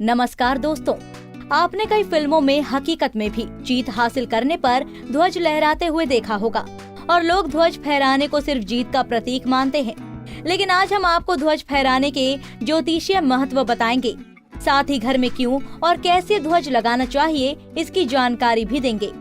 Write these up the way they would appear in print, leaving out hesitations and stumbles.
नमस्कार दोस्तों, आपने कई फिल्मों में हकीकत में भी जीत हासिल करने पर ध्वज लहराते हुए देखा होगा और लोग ध्वज फहराने को सिर्फ जीत का प्रतीक मानते हैं। लेकिन आज हम आपको ध्वज फहराने के ज्योतिषीय महत्व बताएंगे, साथ ही घर में क्यों और कैसे ध्वज लगाना चाहिए इसकी जानकारी भी देंगे।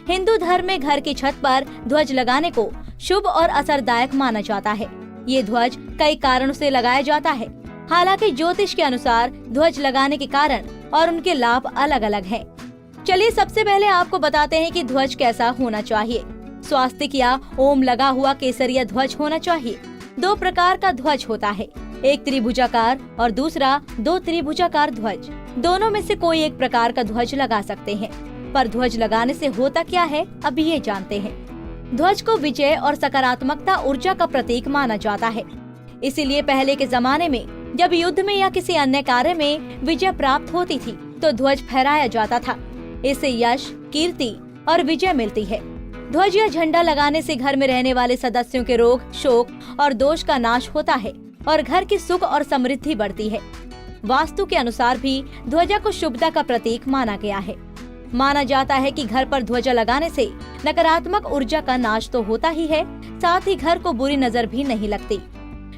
हिंदू धर्म में घर की छत पर ध्वज लगाने को शुभ और असरदायक माना जाता है। ये ध्वज कई कारणों से लगाया जाता है। हालांकि ज्योतिष के अनुसार ध्वज लगाने के कारण और उनके लाभ अलग अलग हैं। चलिए सबसे पहले आपको बताते हैं कि ध्वज कैसा होना चाहिए। स्वास्तिक या ओम लगा हुआ केसरिया ध्वज होना चाहिए। दो प्रकार का ध्वज होता है, एक त्रिभुजाकार और दूसरा दो त्रिभुजाकार ध्वज। दोनों में से कोई एक प्रकार का ध्वज लगा सकते हैं, पर ध्वज लगाने से होता क्या है अभी ये जानते हैं। ध्वज को विजय और सकारात्मकता ऊर्जा का प्रतीक माना जाता है। इसीलिए पहले के जमाने में जब युद्ध में या किसी अन्य कार्य में विजय प्राप्त होती थी तो ध्वज फहराया जाता था। इससे यश, कीर्ति और विजय मिलती है। ध्वज या झंडा लगाने से घर में रहने वाले सदस्यों के रोग, शोक और दोष का नाश होता है और घर की सुख और समृद्धि बढ़ती है। वास्तु के अनुसार भी ध्वजा को शुभता का प्रतीक माना गया है। माना जाता है कि घर पर ध्वजा लगाने से नकारात्मक ऊर्जा का नाश तो होता ही है, साथ ही घर को बुरी नजर भी नहीं लगती।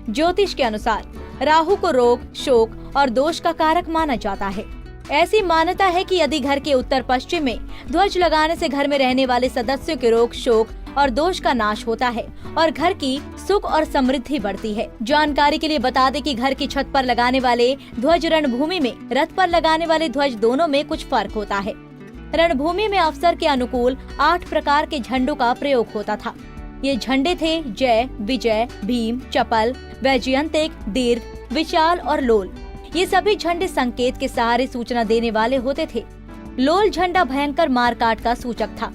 ज्योतिष के अनुसार राहु को रोग, शोक और दोष का कारक माना जाता है। ऐसी मान्यता है कि यदि घर के उत्तर पश्चिम में ध्वज लगाने से घर में रहने वाले सदस्यों के रोग, शोक और दोष का नाश होता है और घर की सुख और समृद्धि बढ़ती है। जानकारी के लिए बता दें कि घर की छत पर लगाने वाले ध्वज, रणभूमि में रथ पर लगाने वाले ध्वज दोनों में कुछ फर्क होता है। रणभूमि में अवसर के अनुकूल 8 प्रकार के झंडों का प्रयोग होता था। ये झंडे थे जय, विजय, भीम, चपल, वैजयंतिक, दीर्घ, विशाल और लोल। ये सभी झंडे संकेत के सहारे सूचना देने वाले होते थे। लोल झंडा भयंकर मारकाट का सूचक था।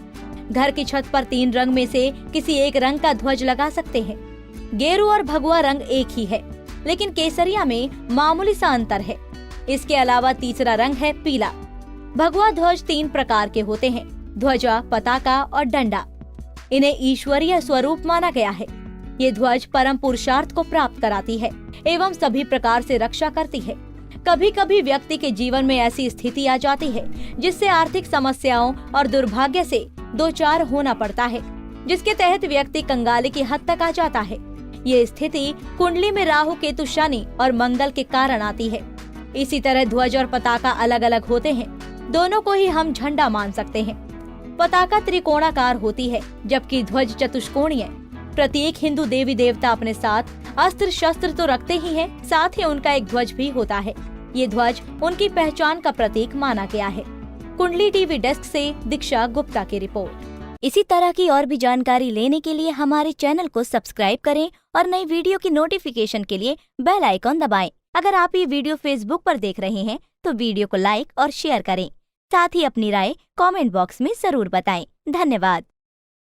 घर की छत पर 3 रंग में से किसी एक रंग का ध्वज लगा सकते हैं। गेरू और भगवा रंग एक ही है, लेकिन केसरिया में मामूली सा अंतर है। इसके अलावा तीसरा रंग है पीला। भगवा ध्वज 3 प्रकार के होते हैं, ध्वजा, पताका और डंडा। इन्हें ईश्वरीय स्वरूप माना गया है। ये ध्वज परम पुरुषार्थ को प्राप्त कराती है एवं सभी प्रकार से रक्षा करती है। कभी कभी व्यक्ति के जीवन में ऐसी स्थिति आ जाती है जिससे आर्थिक समस्याओं और दुर्भाग्य से दो चार होना पड़ता है, जिसके तहत व्यक्ति कंगाली की हद तक आ जाता है। ये स्थिति कुंडली में राहु, केतु, शनि और मंगल के कारण आती है। इसी तरह ध्वज और पताका अलग अलग होते हैं। दोनों को ही हम झंडा मान सकते हैं। पताका त्रिकोणाकार होती है, जबकि ध्वज चतुष्कोणीय। प्रत्येक हिंदू देवी देवता अपने साथ अस्त्र शस्त्र तो रखते ही हैं, साथ ही उनका एक ध्वज भी होता है। ये ध्वज उनकी पहचान का प्रतीक माना गया है। कुंडली टीवी डेस्क से दीक्षा गुप्ता की रिपोर्ट। इसी तरह की और भी जानकारी लेने के लिए हमारे चैनल को सब्सक्राइब करें और नई वीडियो की नोटिफिकेशन के लिए बेल आइकॉन दबाएं। अगर आप ये वीडियो फेसबुक पर देख रहे हैं तो वीडियो को लाइक और शेयर करें। साथ ही अपनी राय कमेंट बॉक्स में जरूर बताएं। धन्यवाद।